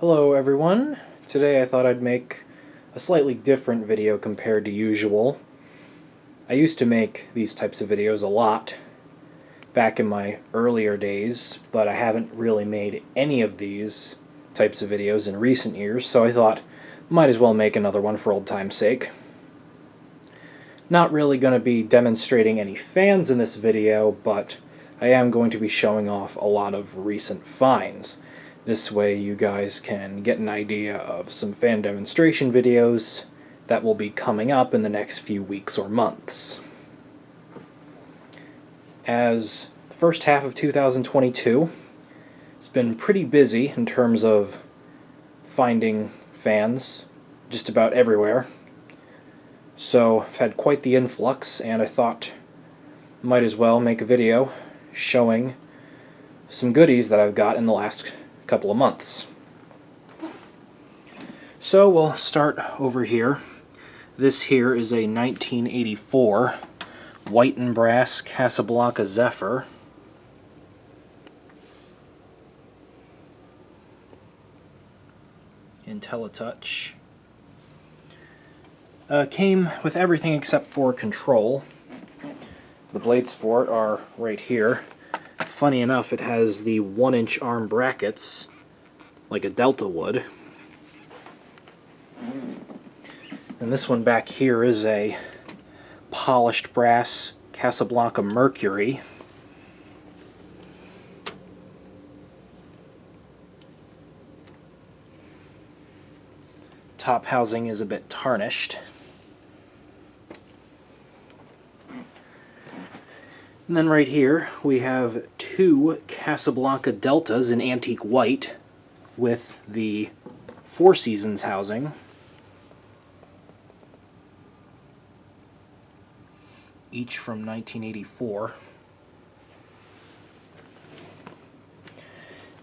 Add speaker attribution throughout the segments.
Speaker 1: Hello everyone. Today I thought I'd make a slightly different video compared to usual. I used to make these types of videos a lot back in my earlier days, but I haven't really made any of these types of videos in recent years, so I thought might as well make another one for old time's sake. Not really going to be demonstrating any fans in this video, but I am going to be showing off a lot of recent finds. This way you guys can get an idea of some fan demonstration videos that will be coming up in the next few weeks or months. As the first half of 2022, it's been pretty busy in terms of finding fans just about everywhere. So I've had quite the influx, and I thought might as well make a video showing some goodies that I've got in the last couple of months. So we'll start over here. This here is a 1984 white and brass Casablanca Zephyr. IntelliTouch. Came with everything except for control. The blades for it are right here. Funny enough, it has the 1-inch arm brackets, like a Delta would. And this one back here is a polished brass Casablanca Mercury. Top housing is a bit tarnished. And then right here we have two Casablanca Deltas in antique white with the Four Seasons housing. Each from 1984.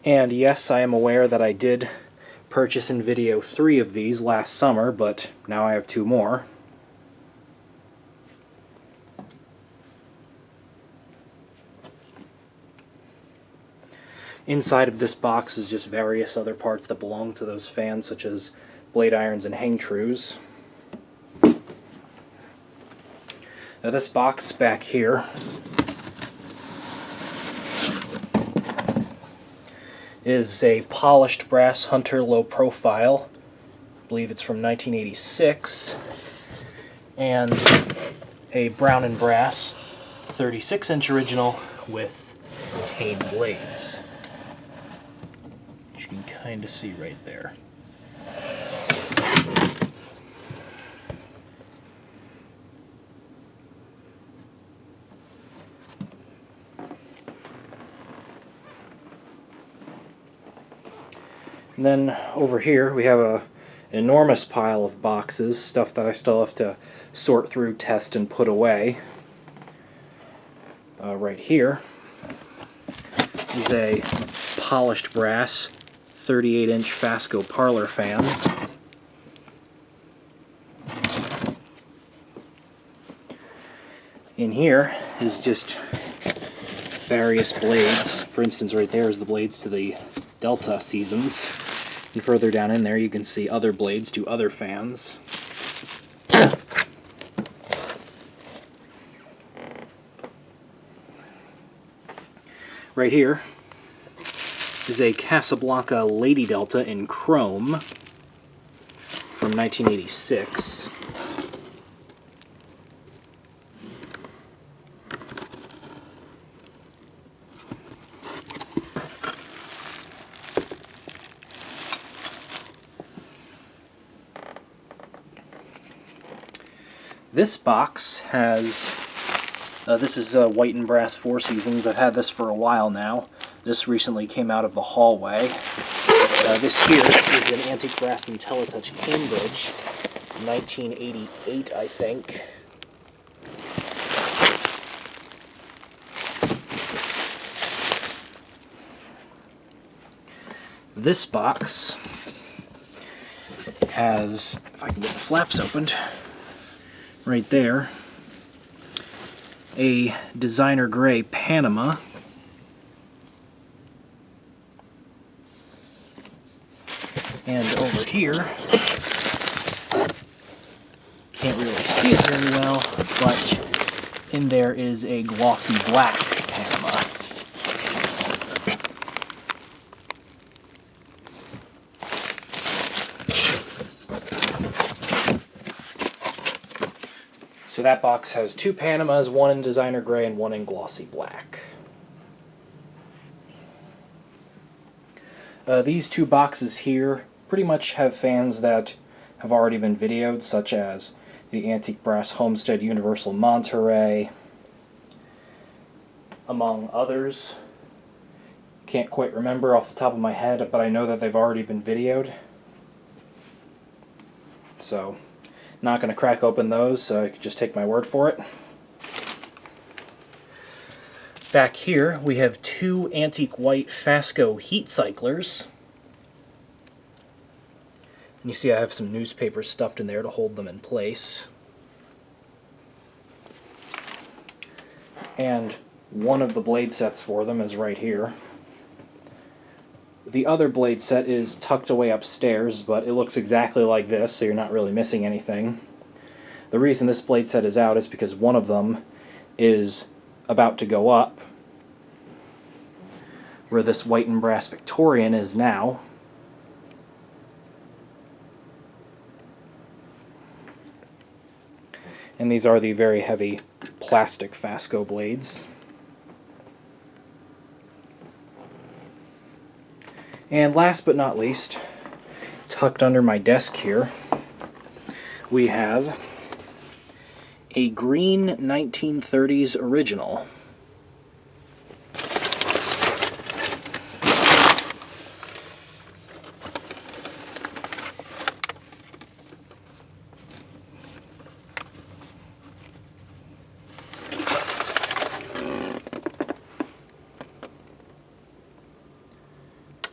Speaker 1: And yes, I am aware that I did purchase in video 3 of these last summer, but now I have 2 more. Inside of this box is just various other parts that belong to those fans, such as blade irons and hang trues. Now this box back here is a polished brass Hunter low profile. I believe it's from 1986. And a brown and brass 36-inch original with cane blades. You can kind of see right there. And then over here we have an enormous pile of boxes, stuff that I still have to sort through, test, and put away. Right here is a polished brass 38-inch Fasco parlor fan. In here is just various blades. For instance, right there is the blades to the Delta Seasons. And further down in there you can see other blades to other fans. Right here is a Casablanca Lady Delta in chrome from 1986. This box has, this is white and brass Four Seasons. I've had this for a while now. This recently came out of the hallway. This here is an antique brass IntelliTouch Cambridge, 1988, I think. This box has, if I can get the flaps opened, right there, a designer gray Panama And over here, can't really see it very well, but in there is a glossy black Panama. So that box has two Panamas, one in designer gray and one in glossy black. These two boxes here pretty much have fans that have already been videoed, such as the Antique Brass Homestead Universal Monterey, among others. Can't quite remember off the top of my head, but I know that they've already been videoed. So, not going to crack open those, so you can just take my word for it. Back here, we have two antique white Fasco heat cyclers. And you see I have some newspaper stuffed in there to hold them in place. And one of the blade sets for them is right here. The other blade set is tucked away upstairs, but it looks exactly like this, so you're not really missing anything. The reason this blade set is out is because one of them is about to go up, where this white and brass Victorian is now. And these are the very heavy plastic Fasco blades. And last but not least, tucked under my desk here, we have a green 1930s original.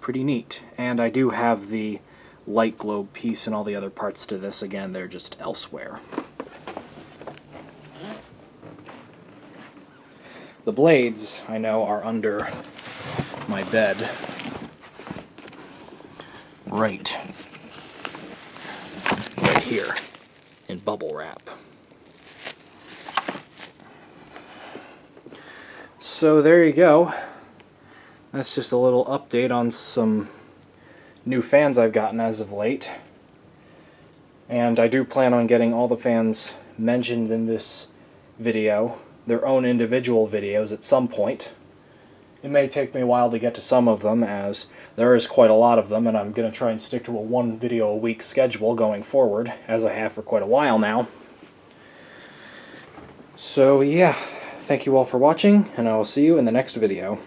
Speaker 1: Pretty neat. And I do have the light globe piece and all the other parts to this. Again, they're just elsewhere. The blades, I know, are under my bed. Right here in bubble wrap. So there you go. That's just a little update on some new fans I've gotten as of late. And I do plan on getting all the fans mentioned in this video, their own individual videos at some point. It may take me a while to get to some of them, as there is quite a lot of them, and I'm going to try and stick to a one video a week schedule going forward, as I have for quite a while now. So yeah, thank you all for watching, and I will see you in the next video.